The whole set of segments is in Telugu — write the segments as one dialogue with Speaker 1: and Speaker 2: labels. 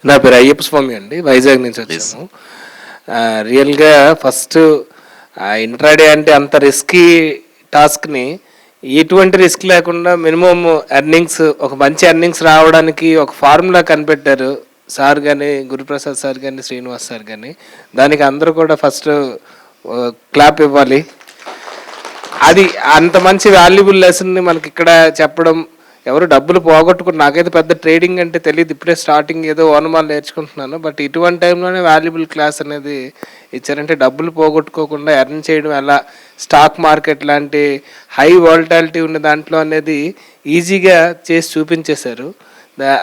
Speaker 1: నా పేరు అయ్యప్ప స్వామి అండి, వైజాగ్ నుంచి వచ్చాను. రియల్గా ఫస్ట్ ఇంట్రాడే అంటే అంత రిస్కీ టాస్క్ని ఎటువంటి రిస్క్ లేకుండా మినిమం ఎర్నింగ్స్, ఒక మంచి ఎర్నింగ్స్ రావడానికి ఒక ఫార్ములా కనిపెట్టారు సార్ కానీ, గురుప్రసాద్ సార్ కానీ, శ్రీనివాస్ సార్ కానీ. దానికి అందరూ కూడా ఫస్ట్ క్లాప్ ఇవ్వాలి. అది అంత మంచి వాల్యుబుల్ లెసన్ని మనకి ఇక్కడ చెప్పడం, ఎవరు డబ్బులు పోగొట్టుకుని, నాకైతే పెద్ద ట్రేడింగ్ అంటే తెలియదు, ఇప్పుడే స్టార్టింగ్ ఏదో ఓనమాలు నేర్చుకుంటున్నాను. బట్ ఇటువంటి టైంలోనే వాల్యుబుల్ క్లాస్ అనేది ఇచ్చారంటే డబ్బులు పోగొట్టుకోకుండా ఎర్న్ చేయడం ఎలా, స్టాక్ మార్కెట్ లాంటి హై వాలటాలిటీ ఉన్న దాంట్లో అనేది ఈజీగా చేసి చూపించేశారు.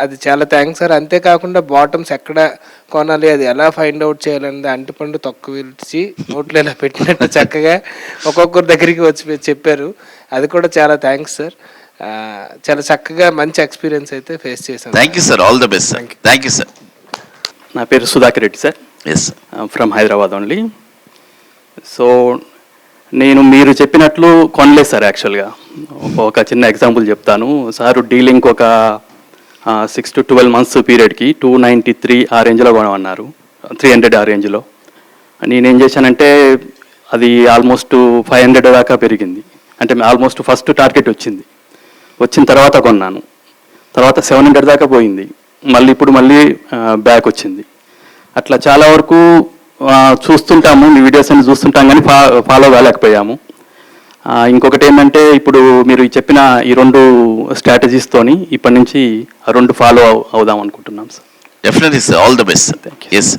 Speaker 1: అది చాలా థ్యాంక్స్ సార్. అంతేకాకుండా బాటమ్స్ ఎక్కడ కొనాలి, అది ఎలా ఫైండ్ అవుట్ చేయాలనేది అంటిపండు తొక్క విలిచి నోట్లో ఇలా పెట్టినట్టు చక్కగా ఒక్కొక్కరి దగ్గరికి వచ్చి చెప్పారు. అది కూడా చాలా థ్యాంక్స్ సార్. చాలా చక్కగా మంచి ఎక్స్పీరియన్స్ అయితే ఫేస్ చేశాను.
Speaker 2: Thank you sir, all the best sir. Thank you sir.
Speaker 3: నా పేరు Sudhakar Reddy sir.
Speaker 2: Yes,
Speaker 3: from Hyderabad only. So నేను మీరు చెప్పినట్లు కొనలేదు సార్. యాక్చువల్గా ఒక చిన్న ఎగ్జాంపుల్ చెప్తాను సార్. డీలింగ్ ఒక 6 to 12 months పీరియడ్కి 293 ఆ రేంజ్లో కొనమన్నారు, 300 ఆ రేంజ్లో. నేనేం చేశానంటే అది ఆల్మోస్ట్ 500 దాకా పెరిగింది. అంటే ఆల్మోస్ట్ ఫస్ట్ టార్గెట్ వచ్చిన తర్వాత కొన్నాను. తర్వాత 700 దాకా పోయింది. ఇప్పుడు మళ్ళీ బ్యాక్ వచ్చింది. అట్లా చాలా వరకు చూస్తుంటాము, మీ వీడియోస్ అన్ని చూస్తుంటాం, కానీ ఫాలో కాలేకపోయాము. ఇంకొకటి ఏంటంటే ఇప్పుడు మీరు చెప్పిన ఈ 2 స్ట్రాటజీస్తోని ఇప్పటి నుంచి ఆ 2 ఫాలో అవుదాం అనుకుంటున్నాం sir.
Speaker 2: Definitely sir, all the best.
Speaker 3: Thank you.
Speaker 2: Yes.